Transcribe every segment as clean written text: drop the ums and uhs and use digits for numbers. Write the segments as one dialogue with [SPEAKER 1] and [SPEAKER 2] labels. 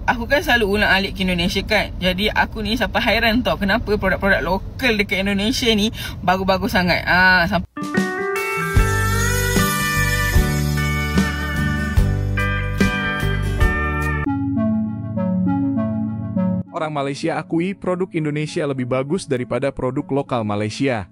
[SPEAKER 1] Aku kan selalu ulang-alik ke Indonesia kan. Jadi aku ni sampai hairan tau kenapa produk-produk lokal dekat Indonesia ni bagus-bagus sangat. Sampai
[SPEAKER 2] orang Malaysia akui produk Indonesia lebih bagus daripada produk lokal Malaysia.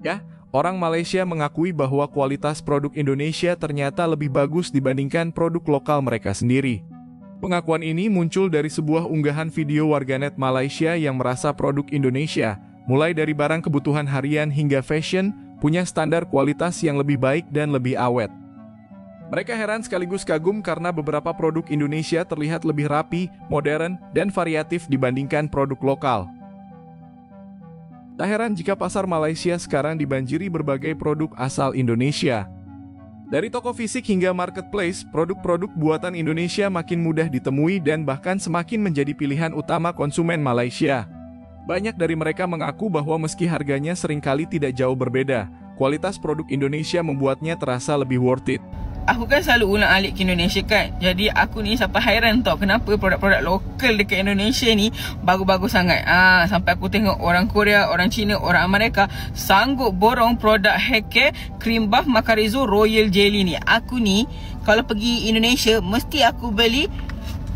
[SPEAKER 2] Ya, orang Malaysia mengakui bahwa kualitas produk Indonesia ternyata lebih bagus dibandingkan produk lokal mereka sendiri. Pengakuan ini muncul dari sebuah unggahan video warganet Malaysia yang merasa produk Indonesia, mulai dari barang kebutuhan harian hingga fashion, punya standar kualitas yang lebih baik dan lebih awet. Mereka heran sekaligus kagum karena beberapa produk Indonesia terlihat lebih rapi, modern, dan variatif dibandingkan produk lokal. Tak heran jika pasar Malaysia sekarang dibanjiri berbagai produk asal Indonesia. Dari toko fisik hingga marketplace, produk-produk buatan Indonesia makin mudah ditemui dan bahkan semakin menjadi pilihan utama konsumen Malaysia. Banyak dari mereka mengaku bahwa meski harganya seringkali tidak jauh berbeda, kualitas produk Indonesia membuatnya terasa lebih worth it.
[SPEAKER 1] aku kan selalu ulang-alik ke Indonesia kan. Jadi aku ni sampai hairan tau kenapa produk-produk lokal dekat Indonesia ni bagus-bagus sangat. Sampai aku tengok orang Korea, orang Cina, orang Amerika sanggup borong produk hair care, cream buff Macarizo Royal Jelly ni. Aku ni kalau pergi Indonesia mesti aku beli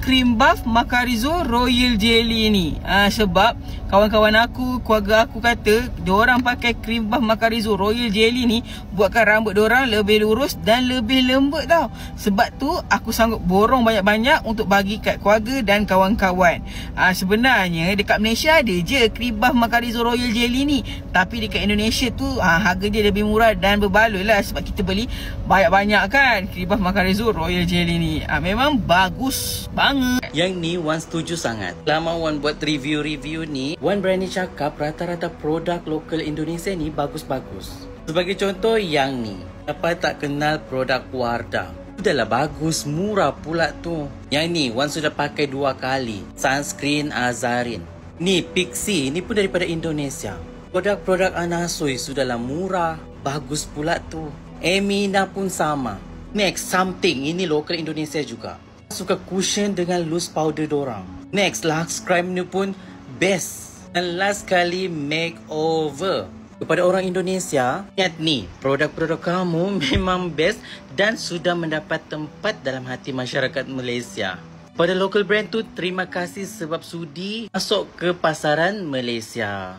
[SPEAKER 1] cream buff Macarizo Royal Jelly ni. Sebab kawan-kawan aku, keluarga aku kata diorang pakai cream buff Macarizo Royal Jelly ni buatkan rambut diorang lebih lurus dan lebih lembut tau. Sebab tu aku sanggup borong banyak-banyak untuk bagi kat keluarga dan kawan-kawan. Sebenarnya dekat Malaysia ada je cream buff Macarizo Royal Jelly ni, tapi dekat Indonesia tu harga dia lebih murah dan berbaloi lah sebab kita beli banyak-banyak kan cream buff Macarizo Royal Jelly ni. Memang bagus banget.
[SPEAKER 3] Yang ni Wan setuju sangat. Lama Wan buat review-review ni, Wan berani cakap rata-rata produk lokal Indonesia ni bagus-bagus. Sebagai contoh yang ni, siapa tak kenal produk Wardah? Udahlah bagus, murah pula tu. Yang ni Wan sudah pakai 2 kali. Sunscreen Azarin. Ni Pixi, ni pun daripada Indonesia. Produk-produk Anasui sudahlah murah, bagus pula tu. Emina pun sama. Next, Something, ini lokal Indonesia juga. Suka cushion dengan loose powder dorang. Next, Lux Crime ni pun best. Dan last kali, Makeover. Kepada orang Indonesia, ingat ni, produk-produk kamu memang best dan sudah mendapat tempat dalam hati masyarakat Malaysia. Pada local brand tu, terima kasih sebab sudi masuk ke pasaran Malaysia.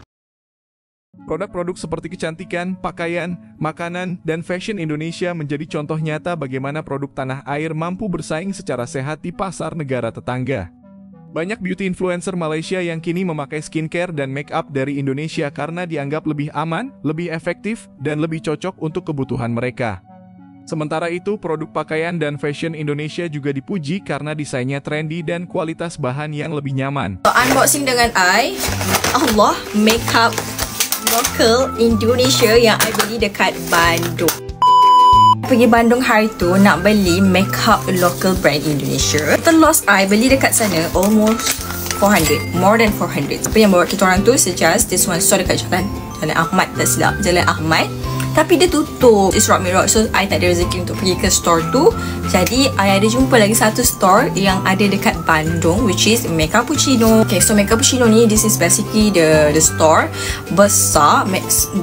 [SPEAKER 2] Produk-produk seperti kecantikan, pakaian, makanan, dan fashion Indonesia menjadi contoh nyata bagaimana produk tanah air mampu bersaing secara sehat di pasar negara tetangga. Banyak beauty influencer Malaysia yang kini memakai skincare dan make up dari Indonesia karena dianggap lebih aman, lebih efektif, dan lebih cocok untuk kebutuhan mereka. Sementara itu, produk pakaian dan fashion Indonesia juga dipuji karena desainnya trendy dan kualitas bahan yang lebih nyaman.
[SPEAKER 4] Unboxing dengan Allah makeup lokal Indonesia yang I beli dekat Bandung. Pergi Bandung hari tu nak beli makeup local brand Indonesia. Terlos I beli dekat sana almost 400, more than 400. Tapi yang bawa kita orang tu suggest this one store dekat Jalan Ahmad, tak silap, Jalan Ahmad. Tapi dia tutup. It's Rock Me Rock. So I tak ada rezeki untuk pergi ke store tu. Jadi I ada jumpa lagi satu store yang ada dekat Bandung, which is Makeupuccino. Okay, so Makeupuccino ni, this is basically the store. Besar,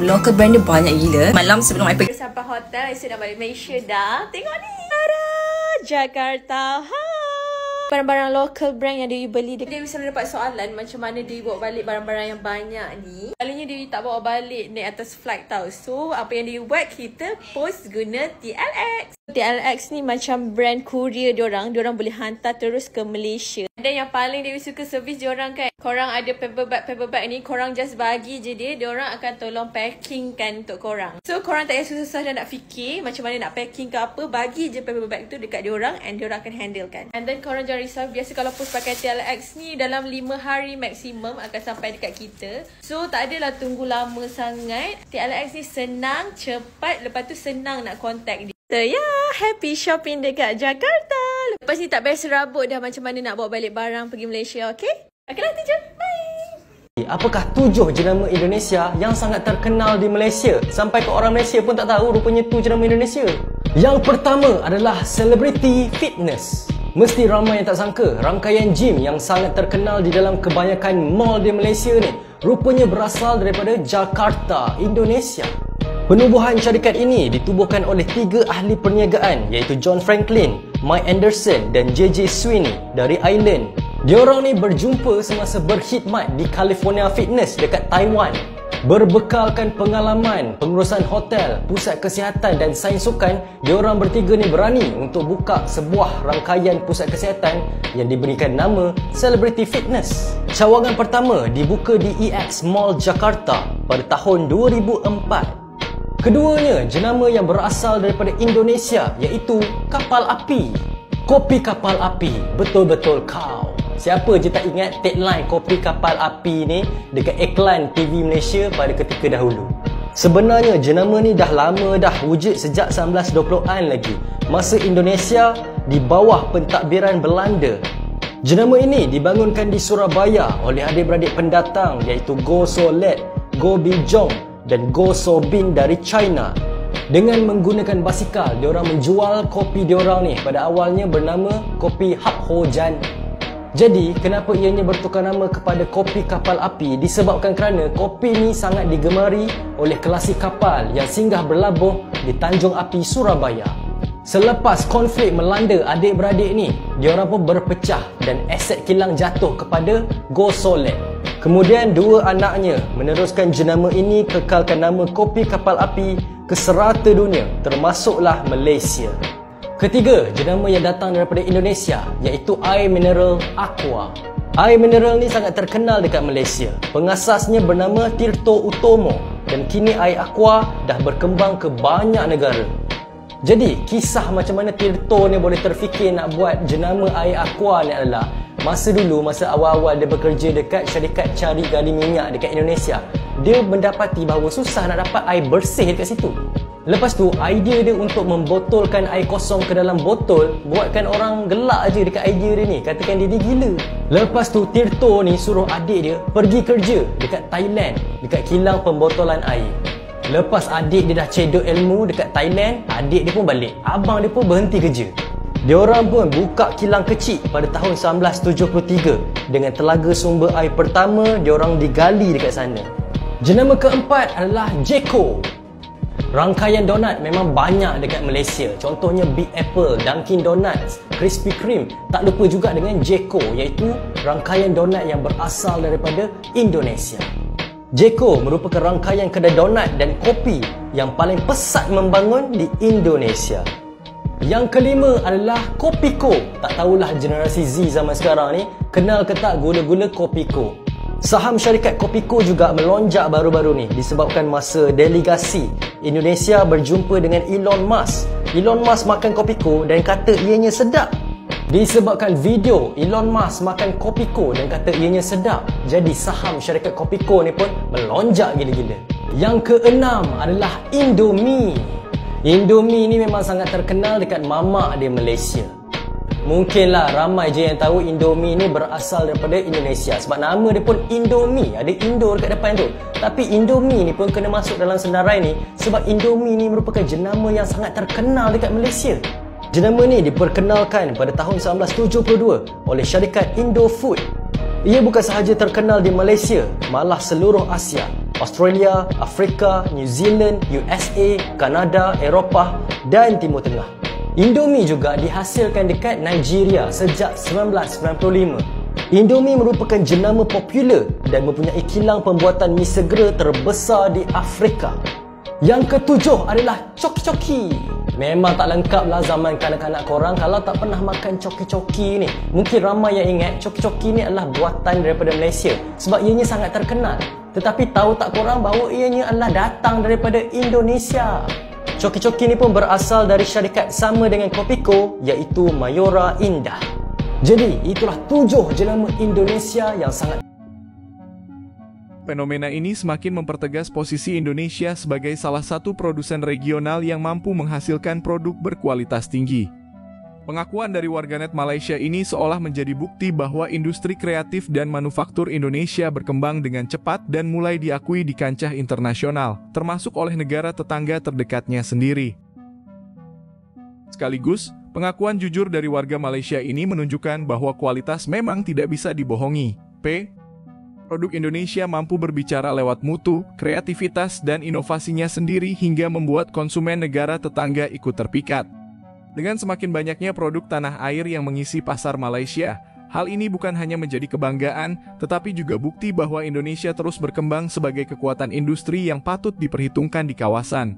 [SPEAKER 4] local brand dia banyak gila. Malam sebelum I pergi sampai hotel, I sudah balik Malaysia dah. Tengok ni, ada Jakarta. Barang-barang local brand yang Dewi beli, Dewi selalu dapat soalan macam mana Dewi bawa balik barang-barang yang banyak ni. Kalinya Dewi tak bawa balik naik atas flight tau. So apa yang Dewi buat, kita post guna TLX. TLX ni macam brand courier diorang boleh hantar terus ke Malaysia. Dan yang paling Dewi suka servis diorang kan, korang ada paper bag ni, korang just bagi je dia, diorang akan tolong packing kan untuk korang. So korang tak payah susah-susah dah nak fikir macam mana nak packing ke apa, bagi je paper bag tu dekat diorang and diorang akan handle kan. And then korang jangan risau, biasa kalau post pakai TLX ni dalam 5 hari maksimum akan sampai dekat kita. So tak adalah tunggu lama sangat. TLX ni senang, cepat, lepas tu senang nak contact dia. So happy shopping dekat Jakarta. Lepas ni tak payah serabut dah macam mana nak bawa balik barang pergi Malaysia, okay? Okeylah, tu je. Bye!
[SPEAKER 5] Apakah 7 jenama Indonesia yang sangat terkenal di Malaysia? Sampai ke orang Malaysia pun tak tahu rupanya tu jenama Indonesia. Yang pertama adalah Celebrity Fitness. Mesti ramai yang tak sangka rangkaian gym yang sangat terkenal di dalam kebanyakan mall di Malaysia ni rupanya berasal daripada Jakarta, Indonesia. Penubuhan syarikat ini ditubuhkan oleh 3 ahli perniagaan iaitu John Franklin, Mike Anderson dan JJ Sweeney dari Ireland. Diorang ni berjumpa semasa berkhidmat di California Fitness dekat Taiwan. Berbekalkan pengalaman pengurusan hotel, pusat kesihatan dan sains sukan, diorang bertiga ni berani untuk buka sebuah rangkaian pusat kesihatan yang diberikan nama Celebrity Fitness. Cawangan pertama dibuka di EX Mall Jakarta pada tahun 2004. Keduanya jenama yang berasal daripada Indonesia iaitu Kapal Api. Kopi Kapal Api, betul-betul kau. Siapa je tak ingat tagline Kopi Kapal Api ni dekat iklan TV Malaysia pada ketika dahulu. Sebenarnya jenama ni dah lama dah wujud sejak 1920-an lagi, masa Indonesia di bawah pentadbiran Belanda. Jenama ini dibangunkan di Surabaya oleh adik-beradik pendatang iaitu Go So Let, Go Bi Jong dan Go So Bin dari China. Dengan menggunakan basikal, diorang menjual kopi diorang ni pada awalnya bernama Kopi Hak Ho Jan. Jadi, kenapa ianya bertukar nama kepada Kopi Kapal Api disebabkan kerana kopi ni sangat digemari oleh klasik kapal yang singgah berlabuh di Tanjung Api, Surabaya. Selepas konflik melanda adik-beradik ni, diorang pun berpecah dan aset kilang jatuh kepada Go Solet. Kemudian 2 anaknya meneruskan jenama ini, kekalkan nama Kopi Kapal Api ke serata dunia termasuklah Malaysia. Ketiga, jenama yang datang daripada Indonesia iaitu air mineral Aqua. Air mineral ni sangat terkenal dekat Malaysia. Pengasasnya bernama Tirto Utomo dan kini air Aqua dah berkembang ke banyak negara. Jadi, kisah macam mana Tirto ni boleh terfikir nak buat jenama air Aqua ni adalah masa dulu, masa awal-awal dia bekerja dekat syarikat cari gali minyak dekat Indonesia, dia mendapati bahawa susah nak dapat air bersih dekat situ. Lepas tu, idea dia untuk membotolkan air kosong ke dalam botol buatkan orang gelak je dekat idea dia ni. Katakan dia gila. Lepas tu, Tirto ni suruh adik dia pergi kerja dekat Thailand, dekat kilang pembotolan air. Lepas adik dia dah cedok ilmu dekat Thailand, adik dia pun balik. Abang dia pun berhenti kerja. Diorang pun buka kilang kecil pada tahun 1973 dengan telaga sumber air pertama diorang digali dekat sana. Jenama keempat adalah Jeko. Rangkaian donat memang banyak dekat Malaysia. Contohnya Big Apple, Dunkin Donuts, Krispy Kreme. Tak lupa juga dengan Jeko, iaitu rangkaian donat yang berasal daripada Indonesia. Jeko merupakan rangkaian kedai donat dan kopi yang paling pesat membangun di Indonesia. Yang kelima adalah Kopiko. Tak tahulah generasi Z zaman sekarang ni kenal ke tak gula-gula Kopiko. Saham syarikat Kopiko juga melonjak baru-baru ni disebabkan masa delegasi Indonesia berjumpa dengan Elon Musk. Elon Musk makan Kopiko dan kata ianya sedap. Disebabkan video Elon Musk makan Kopiko dan kata ianya sedap, jadi saham syarikat Kopiko ni pun melonjak gila-gila. Yang keenam adalah Indomie. Indomie ni memang sangat terkenal dekat mamak di Malaysia. Mungkinlah ramai je yang tahu Indomie ni berasal daripada Indonesia sebab nama dia pun Indomie, ada Indo dekat depan tu. Tapi Indomie ni pun kena masuk dalam senarai ni sebab Indomie ni merupakan jenama yang sangat terkenal dekat Malaysia. Jenama ni diperkenalkan pada tahun 1972 oleh syarikat Indofood. Ia bukan sahaja terkenal di Malaysia, malah seluruh Asia, Australia, Afrika, New Zealand, USA, Kanada, Eropah dan Timur Tengah. Indomie juga dihasilkan dekat Nigeria sejak 1995. Indomie merupakan jenama popular dan mempunyai kilang pembuatan mi segera terbesar di Afrika. Yang ketujuh adalah coki-coki. Memang tak lengkap lah zaman kanak-kanak korang kalau tak pernah makan coki-coki ni. Mungkin ramai yang ingat coki-coki ni adalah buatan daripada Malaysia sebab ianya sangat terkenal. Tetapi tahu tak korang bahawa ianya adalah datang daripada Indonesia. Coki-coki ni pun berasal dari syarikat sama dengan Kopiko iaitu Mayora Indah. Jadi itulah 7 jenama Indonesia yang sangat.
[SPEAKER 2] Fenomena ini semakin mempertegas posisi Indonesia sebagai salah satu produsen regional yang mampu menghasilkan produk berkualitas tinggi. Pengakuan dari warganet Malaysia ini seolah menjadi bukti bahwa industri kreatif dan manufaktur Indonesia berkembang dengan cepat dan mulai diakui di kancah internasional, termasuk oleh negara tetangga terdekatnya sendiri. Sekaligus, pengakuan jujur dari warga Malaysia ini menunjukkan bahwa kualitas memang tidak bisa dibohongi. Produk Indonesia mampu berbicara lewat mutu, kreativitas, dan inovasinya sendiri hingga membuat konsumen negara tetangga ikut terpikat. Dengan semakin banyaknya produk tanah air yang mengisi pasar Malaysia, hal ini bukan hanya menjadi kebanggaan, tetapi juga bukti bahwa Indonesia terus berkembang sebagai kekuatan industri yang patut diperhitungkan di kawasan.